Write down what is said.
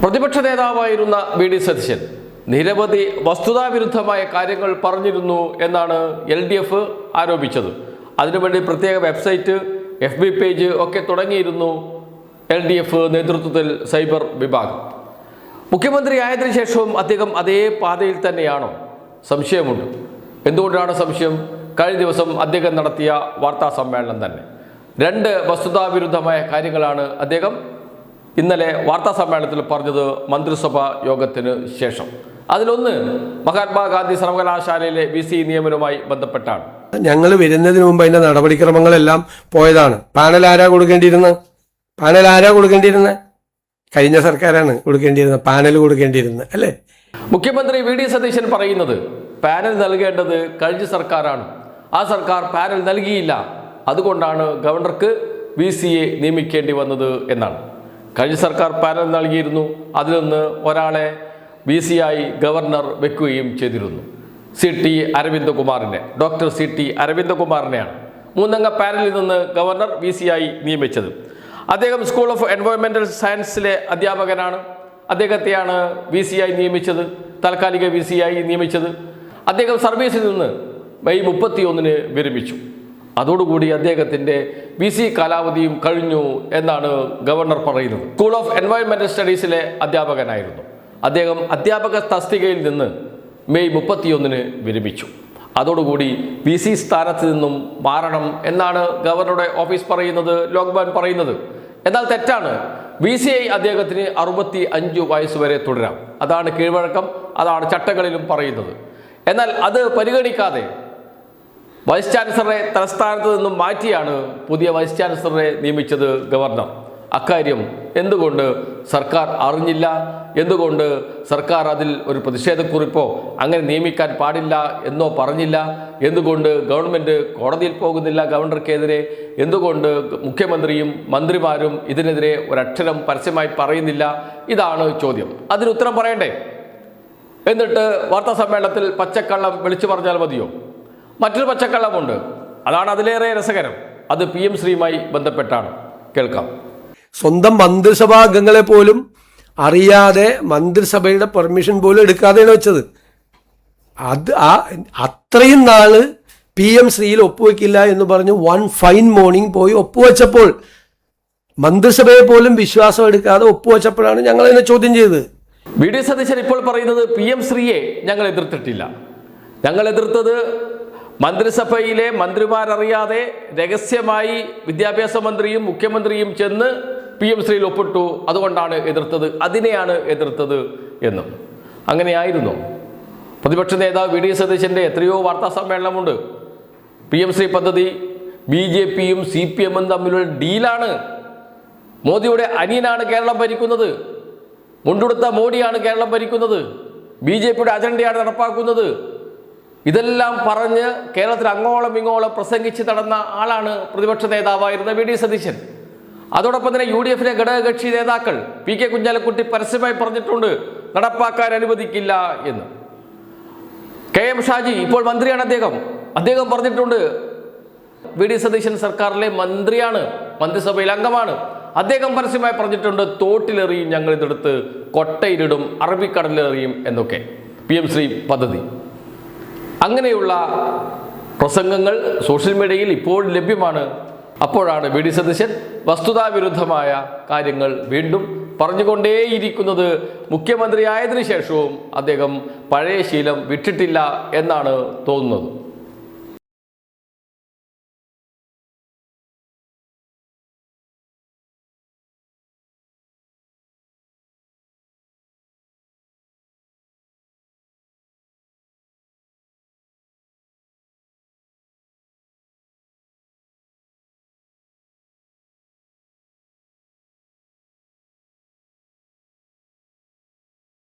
പ്രതിപക്ഷ നേതാവായിരുന്ന വി.ഡി. സതീശൻ നിരവധി വസ്തുതാവിരുദ്ധമായ കാര്യങ്ങൾ പറഞ്ഞിരുന്നു എന്നാണ് LDF ആരോപിച്ചത്. അതിനുവേണ്ടി പ്രത്യേക വെബ്സൈറ്റ്, FB പേജ് ഒക്കെ തുടങ്ങിയിരുന്നു LDF നേതൃത്വത്തിൽ സൈബർ വിഭാഗം. മുഖ്യമന്ത്രിയായതിനു ശേഷവും അദ്ദേഹം അതേ പാതയിൽ തന്നെയാണോ? സംശയമുണ്ട്. എന്തുകൊണ്ടാണ് സംശയം? കഴിഞ്ഞ ദിവസം അദ്ദേഹം നടത്തിയ വാർത്താ സമ്മേളനം തന്നെ 2 വസ്തുതാവിരുദ്ധമായ കാര്യങ്ങളാണ് അദ്ദേഹം ഇന്നലെ വാർത്താ സമ്മേളനത്തിൽ പറഞ്ഞത് മന്ത്രിസഭാ യോഗത്തിന് ശേഷം. അതിലൊന്ന് മഹാത്മാഗാന്ധി സർവകലാശാലയിലെ VC നിയമനവുമായി ബന്ധപ്പെട്ടാണ്. ഞങ്ങൾ വരുന്നതിന് മുമ്പ് അതിന്റെ നടപടിക്രമങ്ങളെല്ലാം പോയതാണ്. പാനൽ ആരാ കൊടുക്കേണ്ടിയിരുന്നത്? കഴിഞ്ഞ സർക്കാരാണ് കൊടുക്കേണ്ടിയിരുന്നത്, പാനൽ കൊടുക്കേണ്ടിയിരുന്നത് അല്ലേ? മുഖ്യമന്ത്രി വി.ഡി. സതീശൻ പറയുന്നത് പാനൽ നൽകേണ്ടത് കഴിഞ്ഞ സർക്കാരാണ്. ആ സർക്കാർ പാനൽ നൽകിയില്ല, അതുകൊണ്ടാണ് ഗവർണർക്ക് VCയെ നിയമിക്കേണ്ടി വന്നത് എന്നാണ്. കഴിഞ്ഞ സർക്കാർ പാനൽ നൽകിയിരുന്നു. അതിൽ നിന്ന് ഒരാളെ VCയായി ഗവർണർ വെക്കുകയും ചെയ്തിരുന്നു. ഡോക്ടർ CT അരവിന്ദകുമാറിനെയാണ് 3-അംഗ പാനലിൽ നിന്ന് ഗവർണർ VCയായി നിയമിച്ചത്. അദ്ദേഹം സ്കൂൾ ഓഫ് എൻവയോൺമെന്റൽ സയൻസിലെ അധ്യാപകനാണ്. അദ്ദേഹത്തെയാണ് VCയായി നിയമിച്ചത്, താൽക്കാലിക VCയായി നിയമിച്ചത്. അദ്ദേഹം സർവീസിൽ നിന്ന് മെയ് 31-ന് വിരമിച്ചു. അതോടുകൂടി അദ്ദേഹത്തിൻ്റെ VC കാലാവധിയും കഴിഞ്ഞു എന്നാണ് ഗവർണർ പറയുന്നത്. സ്കൂൾ ഓഫ് എൻവയോൺമെന്റൽ സ്റ്റഡീസിലെ അധ്യാപകനായിരുന്നു അദ്ദേഹം. അധ്യാപക തസ്തികയിൽ നിന്ന് മെയ് 31-ന് വിരമിച്ചു. അതോടുകൂടി VC സ്ഥാനത്ത് നിന്നും മാറണം എന്നാണ് ഗവർണറുടെ ഓഫീസ് പറയുന്നത്, ലോക്ഭവൻ പറയുന്നത്. എന്നാൽ തെറ്റാണ്. VCയായി അദ്ദേഹത്തിന് 65 വയസ്സ് വരെ തുടരാം. അതാണ് കീഴ്വഴക്കം, അതാണ് ചട്ടങ്ങളിലും പറയുന്നത്. എന്നാൽ അത് പരിഗണിക്കാതെ വൈസ് ചാൻസലറെ തലസ്ഥാനത്ത് നിന്നും മാറ്റിയാണ് പുതിയ വൈസ് ചാൻസലറെ നിയമിച്ചത് ഗവർണർ. അക്കാര്യം എന്തുകൊണ്ട് സർക്കാർ അറിഞ്ഞില്ല? എന്തുകൊണ്ട് സർക്കാർ അതിൽ ഒരു പ്രതിഷേധക്കുറിപ്പോ അങ്ങനെ നിയമിക്കാൻ പാടില്ല എന്നോ പറഞ്ഞില്ല? എന്തുകൊണ്ട് ഗവൺമെൻറ് കോടതിയിൽ പോകുന്നില്ല ഗവർണർക്കെതിരെ? എന്തുകൊണ്ട് മുഖ്യമന്ത്രിയും മന്ത്രിമാരും ഇതിനെതിരെ ഒരക്ഷരം പരസ്യമായി പറയുന്നില്ല? ഇതാണ് ചോദ്യം. അതിന് ഉത്തരം പറയണ്ടേ? എന്നിട്ട് വാർത്താ സമ്മേളനത്തിൽ പച്ചക്കള്ളം വിളിച്ചു പറഞ്ഞാൽ മതിയോ? മറ്റൊരു പച്ചക്കള്ളമുണ്ട്, അതാണ് അതിലേറെ രസകരം. അത് PM ശ്രീയുമായി ബന്ധപ്പെട്ടാണ്. കേൾക്കാം. സ്വന്തം മന്ത്രിസഭാ അംഗങ്ങളെ പോലും അറിയാതെ മന്ത്രിസഭയുടെ പെർമിഷൻ പോലും എടുക്കാതെയാണ് വെച്ചത്. അത്രയും നാള് PM ശ്രീയിൽ ഒപ്പുവെക്കില്ല എന്ന് പറഞ്ഞ് 1 ഫൈൻ മോർണിംഗ് പോയി ഒപ്പുവെച്ചപ്പോൾ മന്ത്രിസഭയെ പോലും വിശ്വാസം എടുക്കാതെ ഒപ്പുവെച്ചപ്പോഴാണ് ഞങ്ങൾ അതിനെ ചോദ്യം ചെയ്തത്. വി.ഡി. സതീശൻ ഇപ്പോൾ പറയുന്നത് PM ശ്രീയെ ഞങ്ങൾ എതിർത്തിട്ടില്ല. ഞങ്ങൾ എതിർത്തത് മന്ത്രിസഭയിലെ മന്ത്രിമാരറിയാതെ രഹസ്യമായി വിദ്യാഭ്യാസ മന്ത്രിയും മുഖ്യമന്ത്രിയും ചെന്ന് PM ശ്രീയിൽ ഒപ്പിട്ടു, അതുകൊണ്ടാണ് എതിർത്തത്, അതിനെയാണ് എതിർത്തത് എന്നും. അങ്ങനെയായിരുന്നു. പ്രതിപക്ഷ നേതാവ് വി.ഡി. സതീശൻ്റെ എത്രയോ വാർത്താ സമ്മേളനമുണ്ട്. PM ശ്രീ പദ്ധതി BJPയും CPMും തമ്മിലുള്ള ഡീലാണ്. മോദിയുടെ അനിയനാണ് കേരളം ഭരിക്കുന്നത്, മുണ്ടുടുത്ത മോഡിയാണ് കേരളം ഭരിക്കുന്നത്, BJPയുടെ അജണ്ടയാണ് നടപ്പാക്കുന്നത്. ഇതെല്ലാം പറഞ്ഞ് കേരളത്തിൽ അങ്ങോളം ഇങ്ങോളം പ്രസംഗിച്ച് നടന്ന ആളാണ് പ്രതിപക്ഷ നേതാവായിരുന്ന വി.ഡി. സതീശൻ. അതോടൊപ്പം തന്നെ UDFിലെ ഘടകകക്ഷി നേതാക്കൾ PK കുഞ്ഞാലിക്കുട്ടി പരസ്യമായി പറഞ്ഞിട്ടുണ്ട് നടപ്പാക്കാൻ അനുവദിക്കില്ല എന്ന്. KM ഷാജി ഇപ്പോൾ മന്ത്രിയാണ്, അദ്ദേഹം പറഞ്ഞിട്ടുണ്ട് വി.ഡി. സതീശൻ സർക്കാരിലെ മന്ത്രിയാണ്, മന്ത്രിസഭയിൽ അംഗമാണ്. അദ്ദേഹം പരസ്യമായി പറഞ്ഞിട്ടുണ്ട് തോട്ടിലെറിയും, ഞങ്ങൾ ഇതെടുത്ത് കൊട്ടയിലിടും, അറബിക്കടലിലെറിയും എന്നൊക്കെ. PM ശ്രീ പദ്ധതി. അങ്ങനെയുള്ള പ്രസംഗങ്ങൾ സോഷ്യൽ മീഡിയയിൽ ഇപ്പോൾ ലഭ്യമാണ്. അപ്പോഴാണ് വി.ഡി. സതീശൻ വസ്തുതാവിരുദ്ധമായ കാര്യങ്ങൾ വീണ്ടും പറഞ്ഞുകൊണ്ടേയിരിക്കുന്നത്. മുഖ്യമന്ത്രിയായതിനു ശേഷവും അദ്ദേഹം പഴയ ശീലം വിട്ടിട്ടില്ല എന്നാണ് തോന്നുന്നത്.